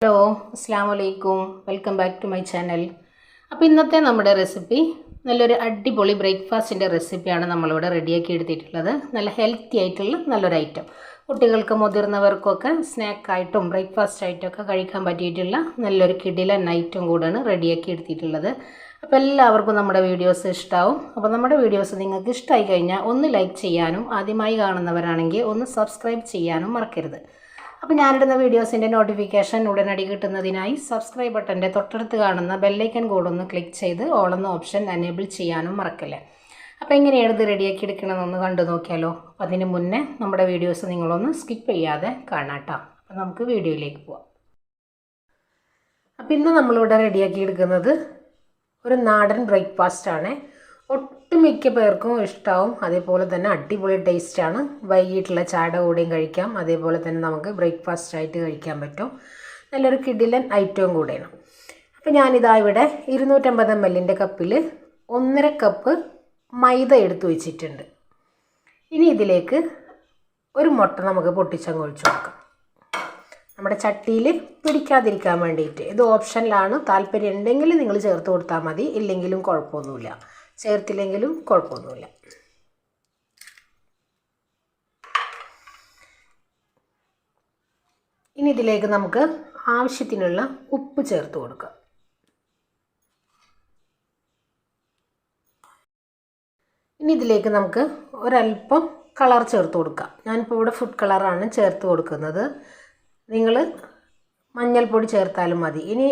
Hello, അസ്സാം വലൈക്കും. Welcome back to my channel. അപ്പോൾ ഇന്നത്തെ നമ്മുടെ റെസിപ്പി നല്ലൊരു അടിപൊളി ബ്രേക്ക്ഫാസ്റ്റിൻ്റെ റെസിപ്പിയാണ് നമ്മളിവിടെ റെഡിയാക്കി എടുത്തിട്ടുള്ളത്. നല്ല ഹെൽത്തി ആയിട്ടുള്ള നല്ലൊരു ഐറ്റം, കുട്ടികൾക്ക് മുതിർന്നവർക്കൊക്കെ സ്നാക്കായിട്ടും ബ്രേക്ക്ഫാസ്റ്റ് ആയിട്ടൊക്കെ കഴിക്കാൻ പറ്റിയിട്ടുള്ള നല്ലൊരു കിടിലൻ ഐറ്റം കൂടെയാണ് റെഡിയാക്കി എടുത്തിട്ടുള്ളത്. അപ്പോൾ എല്ലാവർക്കും നമ്മുടെ വീഡിയോസ് ഇഷ്ടമാവും. അപ്പോൾ നമ്മുടെ വീഡിയോസ് നിങ്ങൾക്ക് ഇഷ്ടമായി കഴിഞ്ഞാൽ ഒന്ന് ലൈക്ക് ചെയ്യാനും ആദ്യമായി കാണുന്നവരാണെങ്കിൽ ഒന്ന് സബ്സ്ക്രൈബ് ചെയ്യാനും മറക്കരുത്. അപ്പോൾ ഞാനിടുന്ന വീഡിയോസിൻ്റെ നോട്ടിഫിക്കേഷൻ ഉടനടി കിട്ടുന്നതിനായി സബ്സ്ക്രൈബ് ബട്ടൻ്റെ തൊട്ടടുത്ത് കാണുന്ന ബെല്ലൈക്കൻ കൂടെ ഒന്ന് ക്ലിക്ക് ചെയ്ത് ഓൾ എന്ന ഓപ്ഷൻ എനേബിൾ ചെയ്യാനും മറക്കല്ലേ. അപ്പോൾ എങ്ങനെയാണ് ഇത് റെഡിയാക്കി എടുക്കണമെന്നൊന്ന് കണ്ടു നോക്കിയാലോ. അപ്പോൾ അതിന് മുന്നേ നമ്മുടെ വീഡിയോസ് നിങ്ങളൊന്ന് സ്കിപ്പ് ചെയ്യാതെ കാണാട്ടോ. അപ്പോൾ നമുക്ക് വീഡിയോയിലേക്ക് പോവാം. അപ്പോൾ ഇന്ന് നമ്മളിവിടെ റെഡിയാക്കി എടുക്കുന്നത് ഒരു നാടൻ ബ്രേക്ക്ഫാസ്റ്റാണ്. ഒട്ടുമിക്ക പേർക്കും ഇഷ്ടമാവും. അതേപോലെ തന്നെ അടിപൊളി ടേസ്റ്റാണ്. വൈകിട്ടുള്ള ചായയുടെ കൂടെയും കഴിക്കാം, അതേപോലെ തന്നെ നമുക്ക് ബ്രേക്ക്ഫാസ്റ്റ് ആയിട്ട് കഴിക്കാൻ പറ്റും. നല്ലൊരു കിടിലൻ ഐറ്റവും കൂടെയാണ്. അപ്പോൾ ഞാനിതാ ഇവിടെ 250 ml കപ്പിൽ 1.5 കപ്പ് മൈദ എടുത്തു വെച്ചിട്ടുണ്ട്. ഇനി ഇതിലേക്ക് ഒരു മുട്ട നമുക്ക് പൊട്ടിച്ചങ്ങ് ഒഴിച്ചു കൊടുക്കാം, നമ്മുടെ ചട്ടിയിൽ പിടിക്കാതിരിക്കാൻ വേണ്ടിയിട്ട്. ഇത് ഓപ്ഷനിലാണ്, താല്പര്യം ഉണ്ടെങ്കിൽ നിങ്ങൾ ചേർത്ത് കൊടുത്താൽ മതി, ഇല്ലെങ്കിലും കുഴപ്പമൊന്നുമില്ല, ചേർത്തില്ലെങ്കിലും കുഴപ്പമൊന്നുമില്ല. ഇനി ഇതിലേക്ക് നമുക്ക് ആവശ്യത്തിനുള്ള ഉപ്പ് ചേർത്ത് കൊടുക്കാം. ഇനി ഇതിലേക്ക് നമുക്ക് ഒരല്പം കളർ ചേർത്ത് കൊടുക്കാം. ഞാനിപ്പോൾ ഇവിടെ ഫുഡ് കളറാണ് ചേർത്ത് കൊടുക്കുന്നത്. നിങ്ങൾ മഞ്ഞൾപ്പൊടി ചേർത്താലും മതി. ഇനി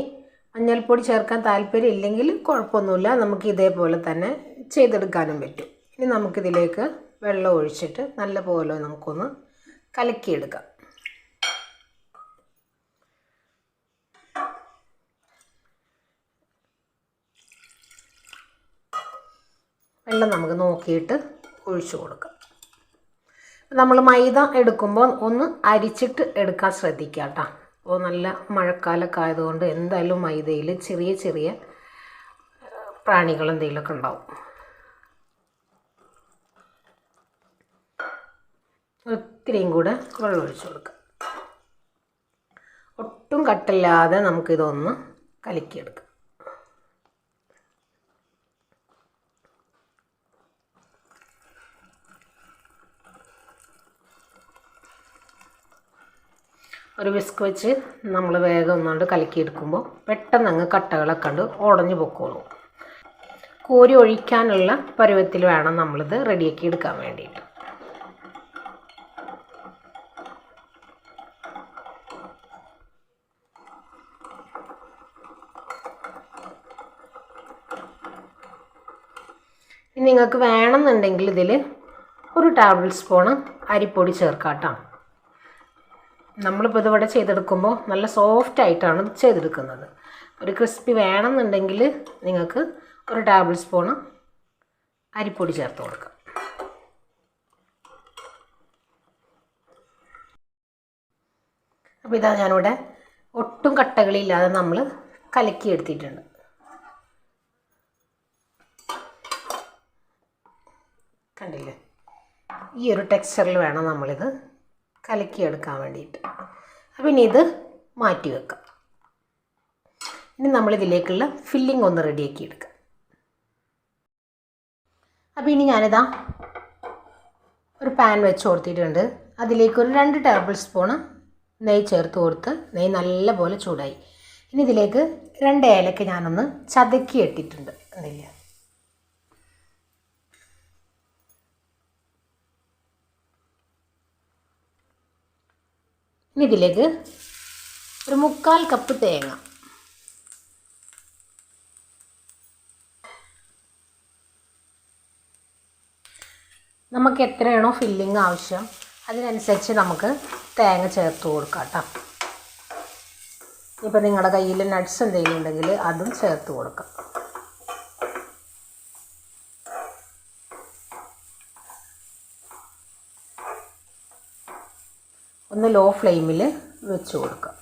മഞ്ഞൾപ്പൊടി ചേർക്കാൻ താല്പര്യം ഇല്ലെങ്കിൽ കുഴപ്പമൊന്നുമില്ല, നമുക്ക് ഇതേപോലെ തന്നെ ചെയ്തെടുക്കാനും പറ്റും. ഇനി നമുക്കിതിലേക്ക് വെള്ളം ഒഴിച്ചിട്ട് നല്ലപോലെ നമുക്കൊന്ന് കലക്കിയെടുക്കാം. വെള്ളം നമുക്ക് നോക്കിയിട്ട് ഒഴിച്ചു കൊടുക്കാം. നമ്മൾ മൈദ എടുക്കുമ്പോൾ ഒന്ന് അരിച്ചിട്ട് എടുക്കാൻ ശ്രദ്ധിക്കുക കേട്ടോ. അപ്പോൾ നല്ല മഴക്കാലമൊക്കെ ആയതുകൊണ്ട് എന്തായാലും മൈദയിൽ ചെറിയ ചെറിയ പ്രാണികൾ എന്തെങ്കിലുമൊക്കെ ഉണ്ടാവും. ഒത്തിരിയും കൂടെ വെള്ളം ഒഴിച്ചു കൊടുക്കാം. ഒട്ടും കട്ടില്ലാതെ നമുക്കിതൊന്ന് കലക്കിയെടുക്കാം. ഒരു വിസ്ക് വെച്ച് നമ്മൾ വേഗം ഒന്നുകൊണ്ട് കലക്കിയെടുക്കുമ്പോൾ പെട്ടെന്ന് അങ്ങ് കട്ടകളൊക്കെ കണ്ട് ഉടഞ്ഞു പൊക്കോളും. കോരി ഒഴിക്കാനുള്ള പരുവത്തിൽ വേണം നമ്മളിത് റെഡിയാക്കി എടുക്കാൻ വേണ്ടിയിട്ട്. ഇനി നിങ്ങൾക്ക് വേണമെന്നുണ്ടെങ്കിൽ ഇതിൽ ഒരു ടേബിൾ സ്പൂണ് അരിപ്പൊടി ചേർക്കാം കേട്ടോ. നമ്മളിപ്പോൾ ഇതിവിടെ ചെയ്തെടുക്കുമ്പോൾ നല്ല സോഫ്റ്റ് ആയിട്ടാണ് ചെയ്തെടുക്കുന്നത്. ഒരു ക്രിസ്പി വേണമെന്നുണ്ടെങ്കിൽ നിങ്ങൾക്ക് ഒരു ടേബിൾ സ്പൂണ് അരിപ്പൊടി ചേർത്ത് കൊടുക്കാം. അപ്പോൾ ഇതാ ഞാനിവിടെ ഒട്ടും കട്ടകളില്ലാതെ നമ്മൾ കലക്കി എടുത്തിട്ടുണ്ട്. കണ്ടില്ലേ, ഈ ഒരു ടെക്സ്ചറിൽ വേണം നമ്മളിത് കലക്കിയെടുക്കാൻ വേണ്ടിയിട്ട്. അപ്പോൾ ഇനി ഇത് മാറ്റി വെക്കാം. ഇനി നമ്മളിതിലേക്കുള്ള ഫില്ലിംഗ് ഒന്ന് റെഡിയാക്കി എടുക്കാം. അപ്പോൾ ഇനി ഞാനിതാ ഒരു പാൻ വെച്ച് കൊടുത്തിട്ടുണ്ട്. അതിലേക്ക് ഒരു 2 ടേബിൾ സ്പൂണ് നെയ്യ് ചേർത്ത് കൊടുത്ത് നെയ്യ് നല്ലപോലെ ചൂടായി. ഇനി ഇതിലേക്ക് 2 ഏലക്ക ഞാനൊന്ന് ചതക്കി ഇട്ടിട്ടുണ്ട്. എന്തില്ല, ഇനി ഇതിലേക്ക് ഒരു 3/4 കപ്പ് തേങ്ങ, നമുക്ക് എത്രയാണോ ഫില്ലിങ് ആവശ്യം അതിനനുസരിച്ച് നമുക്ക് തേങ്ങ ചേർത്ത് കൊടുക്കാം കേട്ടോ. ഇപ്പോൾ നിങ്ങളുടെ കയ്യിൽ നട്ട്സ് എന്തെങ്കിലും ഉണ്ടെങ്കിൽ അതും ചേർത്ത് കൊടുക്കാം. ഒന്ന് ലോ ഫ്ലെയിമിൽ വെച്ച് കൊടുക്കുക.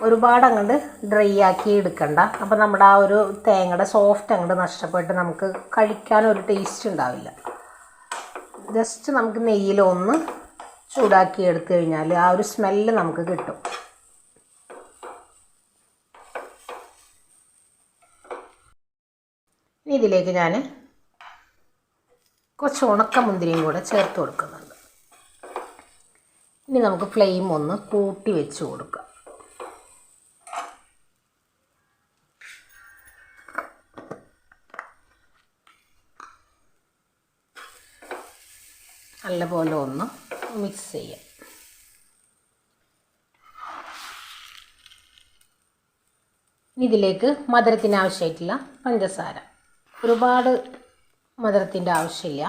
ഒരുപാട് അങ്ങോട്ട് ഡ്രൈ ആക്കി എടുക്കണ്ട. അപ്പോൾ നമ്മുടെ ആ ഒരു തേങ്ങയുടെ സോഫ്റ്റ് അങ്ങോട്ട് നഷ്ടപ്പെട്ട് നമുക്ക് കഴിക്കാനൊരു ടേസ്റ്റ് ഉണ്ടാവില്ല. ജസ്റ്റ് നമുക്ക് നെയ്യിലൊന്ന് ചൂടാക്കി എടുത്തു കഴിഞ്ഞാൽ ആ ഒരു സ്മെല്ല് നമുക്ക് കിട്ടും. ഇതിലേക്ക് ഞാൻ കുറച്ച് ഉണക്കമുന്തിരിയും കൂടെ ചേർത്ത് കൊടുക്കുന്നുണ്ട്. ഇനി നമുക്ക് ഫ്ലെയിം ഒന്ന് കൂട്ടി വെച്ച് കൊടുക്കാം. നല്ലപോലെ ഒന്ന് മിക്സ് ചെയ്യാം. ഇതിലേക്ക് മധുരത്തിന് ആവശ്യമായിട്ടുള്ള പഞ്ചസാര, ഒരുപാട് മധുരത്തിൻ്റെ ആവശ്യമില്ല.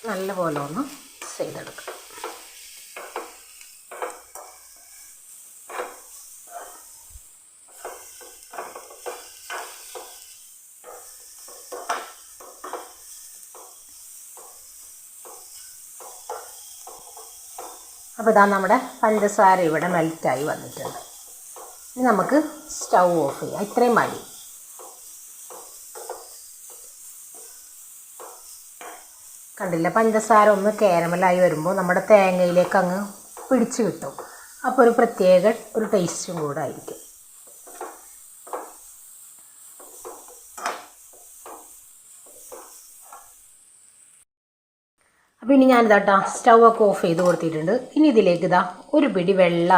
നല്ലപോലെ ഒന്ന് മിക്സ് ചെയ്തെടുക്കാം. അപ്പോൾ ഇതാ നമ്മുടെ പഞ്ചസാര ഇവിടെ മെൽറ്റായി വന്നിട്ടുണ്ട്. ഇനി നമുക്ക് സ്റ്റൗ ഓഫ് ചെയ്യാം. ഇത്രയും മതി. കണ്ടില്ല, പഞ്ചസാര ഒന്ന് കാരമലായി വരുമ്പോൾ നമ്മുടെ തേങ്ങയിലേക്ക് അങ്ങ് പിടിച്ച് കിട്ടും. അപ്പോൾ ഒരു പ്രത്യേക ഒരു ടേസ്റ്റും കൂടെ ആയിരിക്കും. അപ്പോൾ ഇനി ഞാനിതാ സ്റ്റൗ ഒക്കെ ഓഫ് ചെയ്ത് കൊടുത്തിട്ടുണ്ട്. ഇനി ഇതിലേക്ക് ഇതാ ഒരു പിടി വെള്ള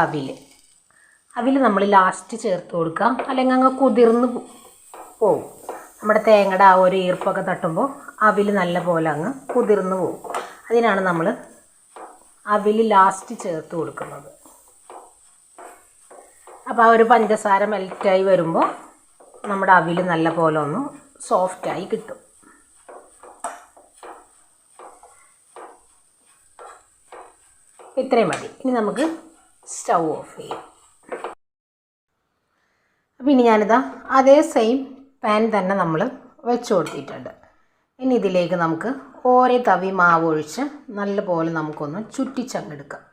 അവിൽ നമ്മൾ ലാസ്റ്റ് ചേർത്ത് കൊടുക്കാം, അല്ലെങ്കിൽ അങ്ങ് കുതിർന്ന് പോവും. നമ്മുടെ തേങ്ങയുടെ ആ ഒരു ഈർപ്പൊക്കെ തട്ടുമ്പോൾ അവിൽ നല്ല പോലെ അങ്ങ് കുതിർന്ന് പോവും. അതിനാണ് നമ്മൾ അവിൽ ലാസ്റ്റ് ചേർത്ത് കൊടുക്കുന്നത്. അപ്പോൾ ആ ഒരു പഞ്ചസാര മെൽറ്റായി വരുമ്പോൾ നമ്മുടെ അവിൽ നല്ല പോലെ ഒന്ന് സോഫ്റ്റായി കിട്ടും. ഇത്രയും മതി. ഇനി നമുക്ക് സ്റ്റൗ ഓഫ് ചെയ്യാം. അപ്പോൾ ഇനി ഞാനിതാ അതേ സെയിം പാൻ തന്നെ നമ്മൾ വെച്ച് കൊടുത്തിട്ടുണ്ട്. ഇനി ഇതിലേക്ക് നമുക്ക് ഓരോ തവി മാവ് ഒഴിച്ച് നല്ലപോലെ നമുക്കൊന്ന് ചുറ്റിച്ചങ്ങെടുക്കാം.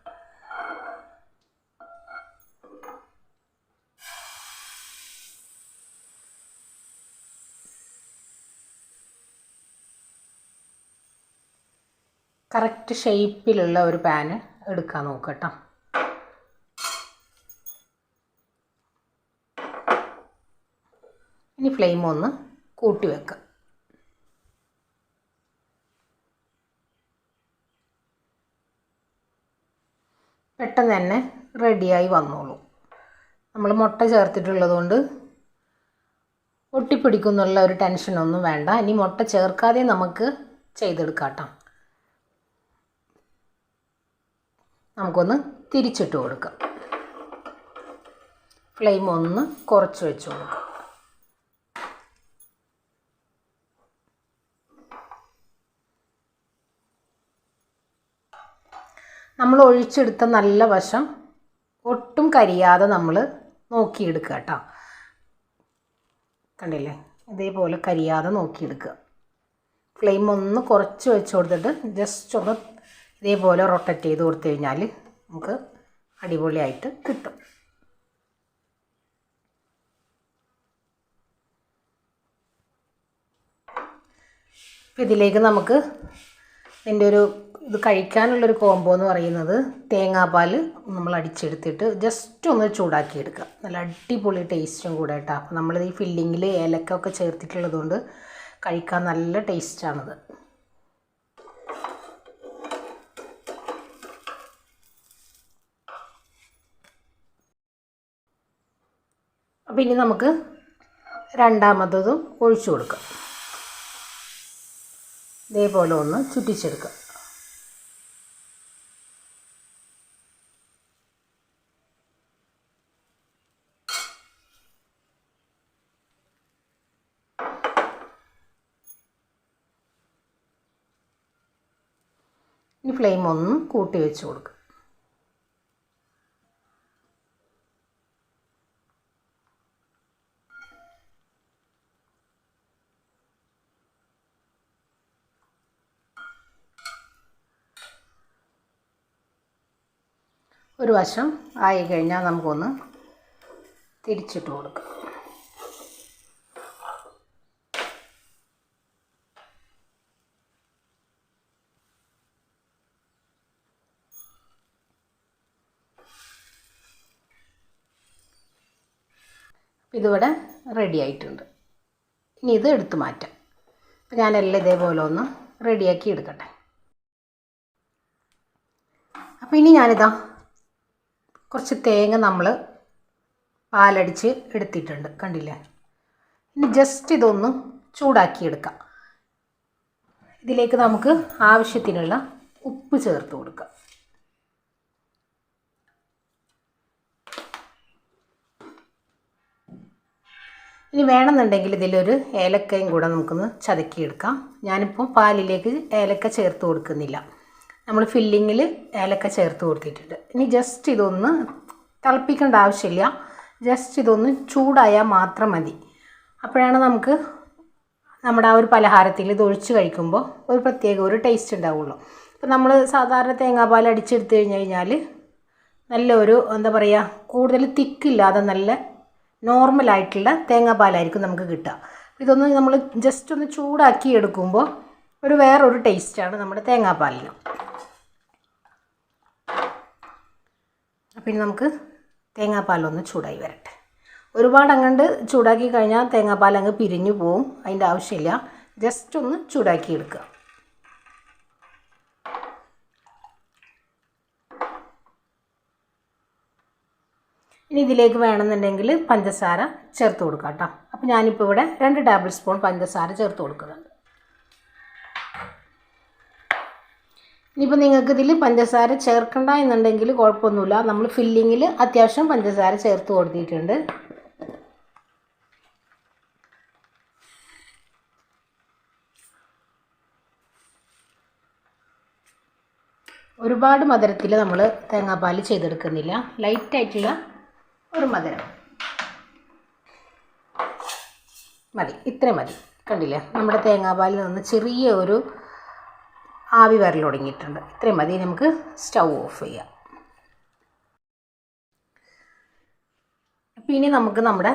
കറക്റ്റ് ഷേപ്പിലുള്ള ഒരു പാന് എടുക്കാൻ നോക്കുക കേട്ടോ. ഇനി ഫ്ലെയിം ഒന്ന് കൂട്ടി വെക്കുക. പെട്ടെന്ന് തന്നെ റെഡിയായി വന്നോളൂ. നമ്മൾ മുട്ട ചേർത്തിട്ടുള്ളത് കൊണ്ട് ഒട്ടിപ്പിടിക്കുന്നുള്ള ഒരു ടെൻഷനൊന്നും വേണ്ട. ഇനി മുട്ട ചേർക്കാതെ നമുക്ക് ചെയ്തെടുക്കാം കേട്ടോ. നമുക്കൊന്ന് തിരിച്ചിട്ട് കൊടുക്കാം. ഫ്ലെയിം ഒന്ന് കുറച്ച് വെച്ച് കൊടുക്കാം. നമ്മൾ ഒഴിച്ചെടുത്ത നല്ല വശം ഒട്ടും കരിയാതെ നമ്മൾ നോക്കിയെടുക്കുക കേട്ടോ. കണ്ടില്ലേ, ഇതേപോലെ കരിയാതെ നോക്കിയെടുക്കുക. ഫ്ലെയിം ഒന്ന് കുറച്ച് വെച്ച് കൊടുത്തിട്ട് ജസ്റ്റ് ഒന്ന് ഇതേപോലെ റൊട്ടേറ്റ് ചെയ്ത് കൊടുത്തു കഴിഞ്ഞാൽ നമുക്ക് അടിപൊളിയായിട്ട് കിട്ടും. അപ്പോൾ ഇതിലേക്ക് നമുക്ക് ഇതിൻ്റെ ഒരു ഇത് കഴിക്കാനുള്ളൊരു കോംബോ എന്ന് പറയുന്നത് തേങ്ങാപ്പാൽ നമ്മൾ അടിച്ചെടുത്തിട്ട് ജസ്റ്റ് ഒന്ന് ചൂടാക്കിയെടുക്കുക. നല്ല അടിപൊളി ടേസ്റ്റും കൂടെ കേട്ടോ. അപ്പോൾ നമ്മൾ ഈ ഫില്ലിങ്ങിൽ ഏലക്കൊക്കെ ചേർത്തിട്ടുള്ളത് കൊണ്ട് കഴിക്കാൻ നല്ല ടേസ്റ്റാണത്. അപ്പോൾ ഇനി നമുക്ക് രണ്ടാമത്തതും ഒഴിച്ചു കൊടുക്കാം. ഇതേപോലെ ഒന്ന് ചുറ്റിച്ചെടുക്കുക. ഇനി ഫ്ലെയിം ഒന്ന് കൂട്ടി വെച്ച് കൊടുക്കുക. ഒരു വശം ആയി കഴിഞ്ഞാൽ നമുക്കൊന്ന് തിരിച്ചിട്ട് കൊടുക്കാം. ഇതിവിടെ റെഡി ആയിട്ടുണ്ട്. ഇനി ഇത് എടുത്ത് മാറ്റാം. അപ്പോൾ ഞാനെല്ലാം ഇതേപോലെ ഒന്ന് റെഡിയാക്കി എടുക്കട്ടെ. അപ്പോൾ ഇനി ഞാനിതാ കുറച്ച് തേങ്ങ നമ്മൾ പാലടിച്ച് എടുത്തിട്ടുണ്ട്, കണ്ടില്ലേ. ഇനി ജസ്റ്റ് ഇതൊന്ന് ചൂടാക്കിയെടുക്കാം. ഇതിലേക്ക് നമുക്ക് ആവശ്യത്തിനുള്ള ഉപ്പ് ചേർത്ത് കൊടുക്കാം. ഇനി വേണമെന്നുണ്ടെങ്കിൽ ഇതിലൊരു ഏലക്കയും കൂടെ നമുക്കൊന്ന് ചതക്കിയെടുക്കാം. ഞാനിപ്പോൾ പാലിലേക്ക് ഏലക്ക ചേർത്ത് കൊടുക്കുന്നില്ല, നമ്മൾ ഫില്ലിങ്ങിൽ ഏലക്ക ചേർത്ത് കൊടുത്തിട്ടുണ്ട്. ഇനി ജസ്റ്റ് ഇതൊന്ന് തിളപ്പിക്കേണ്ട ആവശ്യമില്ല, ജസ്റ്റ് ഇതൊന്ന് ചൂടായാൽ മാത്രം മതി. അപ്പോഴാണ് നമുക്ക് നമ്മുടെ ആ ഒരു പലഹാരത്തിൽ ഇത് ഒഴിച്ച് കഴിക്കുമ്പോൾ ഒരു പ്രത്യേക ഒരു ടേസ്റ്റ് ഉണ്ടാവുള്ളൂ. ഇപ്പം നമ്മൾ സാധാരണ തേങ്ങാപ്പാൽ അടിച്ചെടുത്ത് കഴിഞ്ഞാൽ നല്ലൊരു എന്താ പറയുക, കൂടുതൽ തിക്കില്ലാതെ നല്ല നോർമലായിട്ടുള്ള തേങ്ങാപ്പാലായിരിക്കും നമുക്ക് കിട്ടുക. ഇതൊന്ന് നമ്മൾ ജസ്റ്റ് ഒന്ന് ചൂടാക്കി എടുക്കുമ്പോൾ ഒരു വേറൊരു ടേസ്റ്റാണ് നമ്മുടെ തേങ്ങാപ്പാലിന്. അപ്പം ഇനി നമുക്ക് തേങ്ങാപ്പാലൊന്ന് ചൂടായി വരട്ടെ. ഒരുപാട് അങ്ങോട്ട് ചൂടാക്കി കഴിഞ്ഞാൽ തേങ്ങാപ്പാൽ അങ്ങ് പിരിഞ്ഞു പോവും, അതിൻ്റെ ആവശ്യമില്ല. ജസ്റ്റ് ഒന്ന് ചൂടാക്കി എടുക്കുക. ഇനി ഇതിലേക്ക് വേണമെന്നുണ്ടെങ്കിൽ പഞ്ചസാര ചേർത്ത് കൊടുക്കാം കേട്ടോ. അപ്പോൾ ഞാനിപ്പോൾ ഇവിടെ 2 ടേബിൾ സ്പൂൺ പഞ്ചസാര ചേർത്ത് കൊടുക്കുന്നുണ്ട്. ഇനിയിപ്പോൾ നിങ്ങൾക്ക് ഇതിൽ പഞ്ചസാര ചേർക്കണ്ട എന്നുണ്ടെങ്കിൽ കുഴപ്പമൊന്നുമില്ല, നമ്മൾ ഫില്ലിങ്ങിൽ അത്യാവശ്യം പഞ്ചസാര ചേർത്ത് കൊടുത്തിട്ടുണ്ട്. ഒരുപാട് മധുരത്തിൽ നമ്മൾ തേങ്ങാപ്പാൽ ചെയ്തെടുക്കുന്നില്ല, ലൈറ്റായിട്ടുള്ള ഒരു മധുരം മതി, ഇത്രയും മതി. കണ്ടില്ലേ, നമ്മുടെ തേങ്ങാപ്പാലിൽ നിന്ന് ചെറിയ ഒരു ആവി വരൽ തുടങ്ങിയിട്ടുണ്ട്. ഇത്രയും മതി, നമുക്ക് സ്റ്റൗ ഓഫ് ചെയ്യാം. അപ്പം ഇനി നമുക്ക് നമ്മുടെ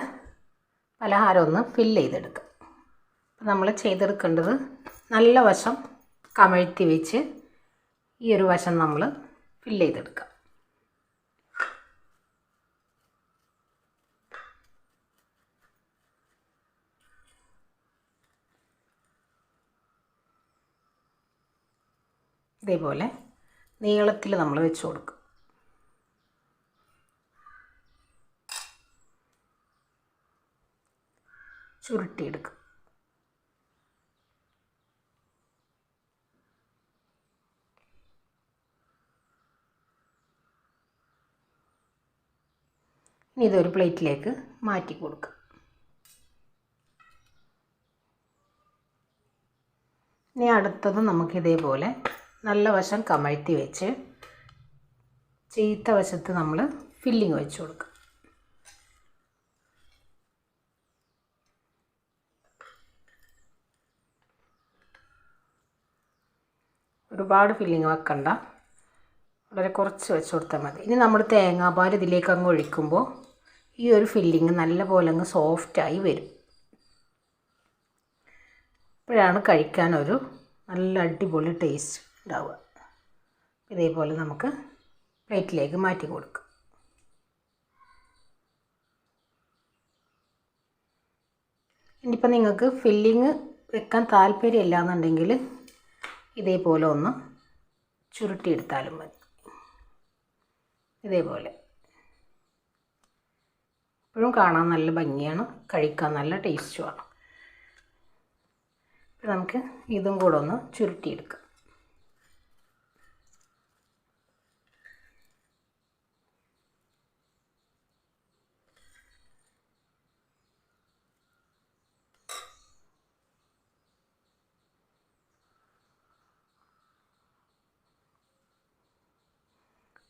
പലഹാരം ഒന്ന് ഫില്ല് ചെയ്തെടുക്കാം. നമ്മൾ ചെയ്തെടുക്കേണ്ടത് നല്ല വശം കമഴ്ത്തി വെച്ച് ഈ ഒരു വശം നമ്മൾ ഫില്ല് ചെയ്തെടുക്കാം. ഇതേപോലെ നീളത്തിൽ നമ്മൾ വെച്ച് കൊടുക്കും. ചുരുട്ടിയെടുക്കും. ഇനി ഇതൊരു പ്ലേറ്റിലേക്ക് മാറ്റി കൊടുക്കുക. ഇനി അടുത്തത് നമുക്ക് ഇതേപോലെ നല്ല വശം കമഴ്ത്തി വെച്ച് ചീത്ത വശത്ത് നമ്മൾ ഫില്ലിങ് വെച്ച് കൊടുക്കുക. ഒരുപാട് ഫില്ലിങ് വെക്കണ്ട, വളരെ കുറച്ച് വെച്ച് കൊടുത്താൽ മതി. ഇനി നമ്മൾ തേങ്ങാപ്പാൽ ഇതിലേക്ക് അങ്ങ് ഒഴിക്കുമ്പോൾ ഈ ഒരു ഫില്ലിങ് നല്ല പോലെ അങ്ങ് സോഫ്റ്റായി വരും. അപ്പോഴാണ് കഴിക്കാനൊരു നല്ല അടിപൊളി ടേസ്റ്റ് ഉണ്ടാവുക. ഇതേപോലെ നമുക്ക് പ്ലേറ്റിലേക്ക് മാറ്റി കൊടുക്കാം. ഇനിയിപ്പോൾ നിങ്ങൾക്ക് ഫില്ലിങ് വെക്കാൻ താല്പര്യമില്ല എന്നുണ്ടെങ്കിൽ ഇതേപോലെ ഒന്ന് ചുരുട്ടിയെടുത്താലും മതി. ഇതേപോലെ ഇപ്പോഴും കാണാൻ നല്ല ഭംഗിയാണ്, കഴിക്കാൻ നല്ല ടേസ്റ്റുമാണ്. നമുക്ക് ഇതും കൂടെ ഒന്ന് ചുരുട്ടിയെടുക്കാം.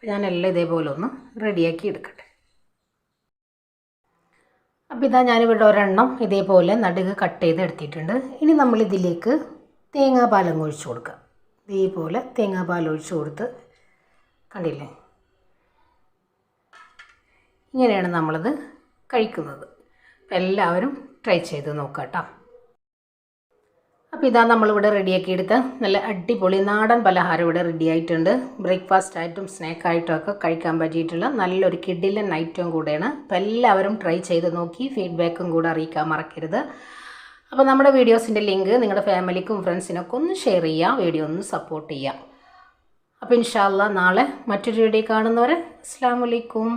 ഞാനെല്ലാം ഇതേപോലെ ഒന്ന് റെഡിയാക്കി എടുക്കട്ടെ. അപ്പോൾ ഇതാ ഞാനിവിടെ ഒരെണ്ണം ഇതേപോലെ നടുക്ക് കട്ട് ചെയ്ത് എടുത്തിട്ടുണ്ട്. ഇനി നമ്മളിതിലേക്ക് തേങ്ങാപ്പാലങ്ങ് ഒഴിച്ച് കൊടുക്കുക. ഇതേപോലെ തേങ്ങാപ്പാൽ ഒഴിച്ച് കൊടുത്ത്, കണ്ടില്ലേ, ഇങ്ങനെയാണ് നമ്മളത് കഴിക്കുന്നത്. അപ്പോൾ എല്ലാവരും ട്രൈ ചെയ്ത് നോക്കാം കേട്ടോ. അപ്പോൾ ഇതാ നമ്മളിവിടെ റെഡിയാക്കി എടുത്ത നല്ല അടിപൊളി നാടൻ പലഹാരം ഇവിടെ റെഡി ആയിട്ടുണ്ട്. ബ്രേക്ക്ഫാസ്റ്റ് ആയിട്ടും സ്നാക്കായിട്ടും ഒക്കെ കഴിക്കാൻ പറ്റിയിട്ടുള്ള നല്ലൊരു കിഡിലൻ ഐറ്റം കൂടെയാണ്. അപ്പോൾ എല്ലാവരും ട്രൈ ചെയ്ത് നോക്കി ഫീഡ്ബാക്കും കൂടെ അറിയിക്കാൻ മറക്കരുത്. അപ്പോൾ നമ്മുടെ വീഡിയോസിൻ്റെ ലിങ്ക് നിങ്ങളുടെ ഫാമിലിക്കും ഫ്രണ്ട്സിനൊക്കെ ഒന്ന് ഷെയർ ചെയ്യുക, വീഡിയോ ഒന്ന് സപ്പോർട്ട് ചെയ്യുക. അപ്പോൾ ഇൻഷാ അല്ലാഹ് നാളെ മറ്റൊരു വീഡിയോ കാണുന്നവരെ അസ്സലാമു അലൈക്കും.